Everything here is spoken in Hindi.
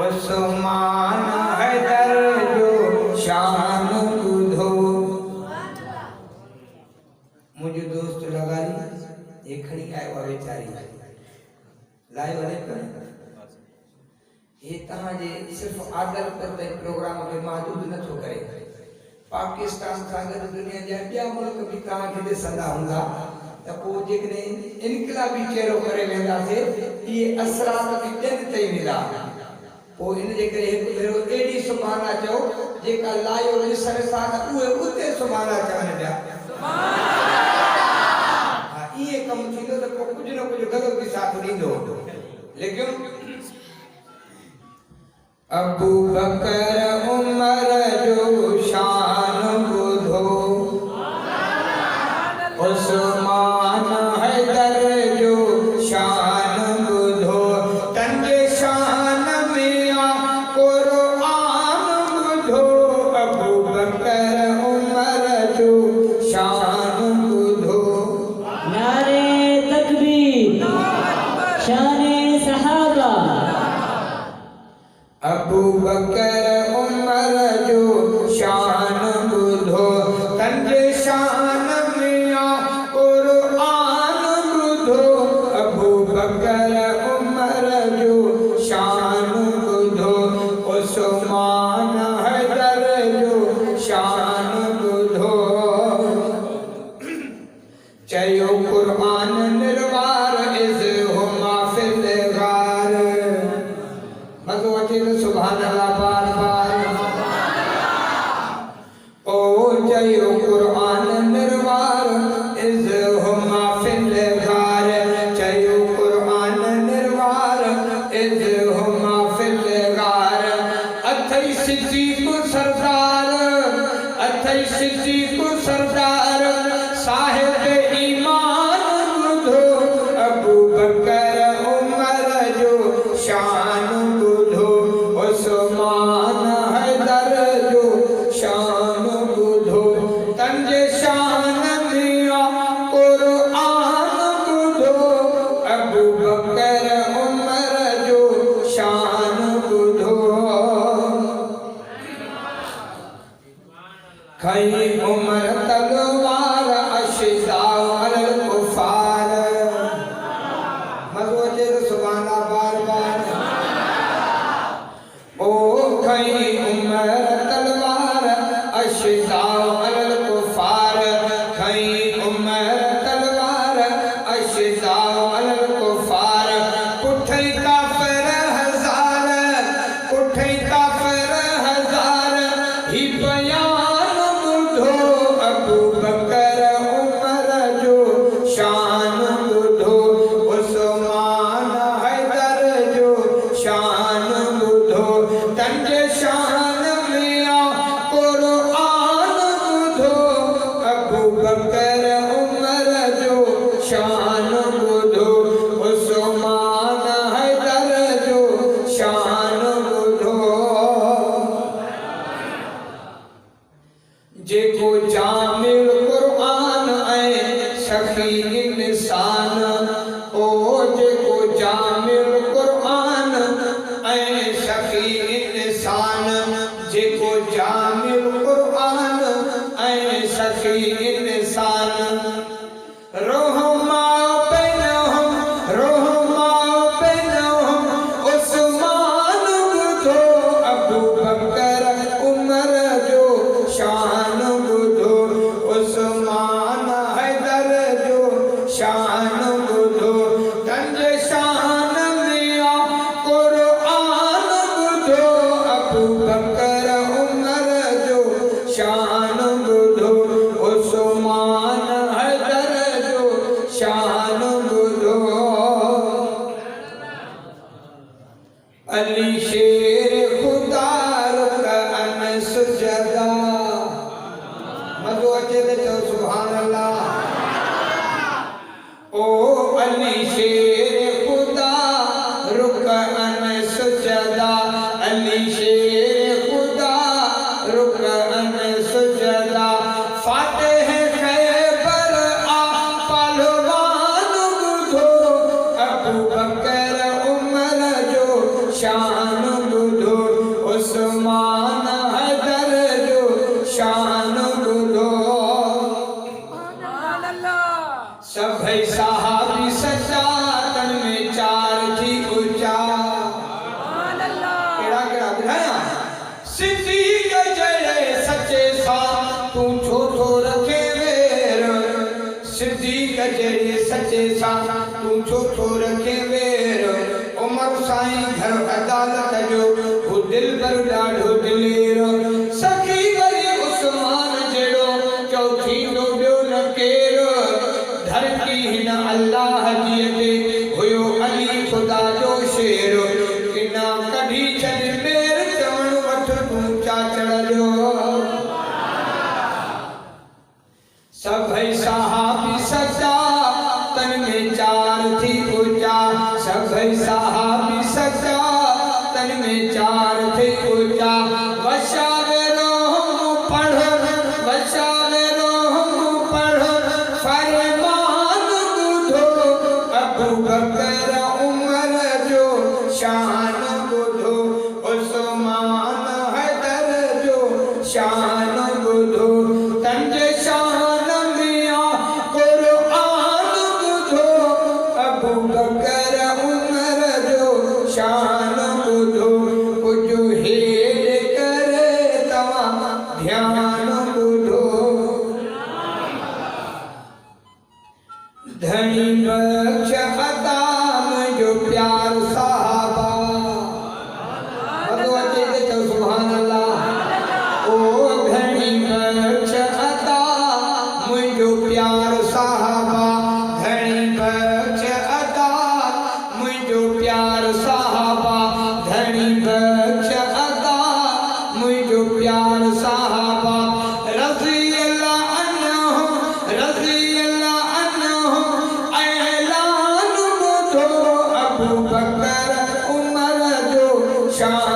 उस्मान हैदर जो शान बुधो। मुझे दोस्त लगा ये खड़ी आए हुआ बेचारी लाए वाले पर ये तहां जे सिर्फ आदर पर प्रोग्राम के महदूद न थो करे। पाकिस्तान सां गॾु दुनिया जा ॿिया मुल्क बि तहां खे ॾिसंदा हूंदा त पोइ जेकॾहिं इनकलाबी चेहरो करे वेंदासीं इहे असरात बि ॿियनि ते वेंदा। पोइ इन जे करे हिकु भेरो अहिड़ी सुभाना चओ जेका लायो ॾिसण सां उहे उते सुभाना चवनि पिया। इहे कमु थींदो त पोइ कुझु न कुझु गलत बि साथ ॾींदो। लेकिन अबू बकर उमर जो शान बुधो, उस्मान हैदर जो शान बुधो, तंजे शान में कुरान बुधो। अबू बकर उमर जो शान बुधो। नारे तकबीर, शाने सहाबा। अबू बकर उमर जो शान बुधो, तंजे शान में कुरान बुधो। अबू बकर उमर जो शान बुधो, उस्मान हैदर जो शान बुधो। चयो कुरान निर्वार इज़ हुमा फिल गार। मज़ो अचे तो सुभान अल्लाह बार बार। ओ चयो कुरान निर्वार इज़ हुमा फिल गार। चयो कुरान निर्वार इज़ हुमा फिल गार। अथई सिद्दीक़ सरदार, अथई सिद्दीक़ सरदार, साहिब ईमान बुधो। अबू बकर उमर जो शान बुधो, उस्मान हैदर जो शान बुधो, तंजे शान में कुरान बुधो। अबू बकर उमर जो शान बुधो। खई उमर तलवार अशिदाउ अलल कुफार। मज़ो अचे तो सुभान अल्लाह बार बार। ओ खई उमर तलवार अशिदाउ अलल कुफार। खई उमर तलवार अशिदाउ अलल कुफार। पुठई काफिर हजार, पुठई काफिर हजार, ही बयान बुधो। अबू बकर उमर जो शान बुधो, उस्मान हैदर जो सचे सा तू छो छो रखे वेर उमर साईं घर अदालत जो वो दिल पर ॾाढो दिलेर सखी वरी उस्मान जेड़ो चौथी नो ॿियो न केर धरती हिन अल्लाह जी ते हुयो अली खुदा जो शेर किना कढी छॾ मेर चवण वठ तूं चाचड़ जो सभई सहाबी सचा तन में चार थी पूजा सभई सहाबी सचा तन में चार थी पूजा वशावेरो पढ़ वशावेरो पढ़ फरमान बुधो अबू बकर उमर जो शान बुधो उस्मान हैदर जो शान बुधो तंजे शान बकर उमर जो शान बुधो कुछ हेल करे तव्हां ध्यान बुधो धनी बख्श अता मुंहिंजो प्यार साहबा मज़ो अचे त चओ सुभान अल्लाह ओ धनी बख्श अता मुंहिंजो प्यार साहबा धनी बख्श प्यार साहबा धनी बख्श अता मुझो प्यार साहबा रज़ी अल्लाह अन्हो ऐलान बुधो अबू बकर उमर जो शान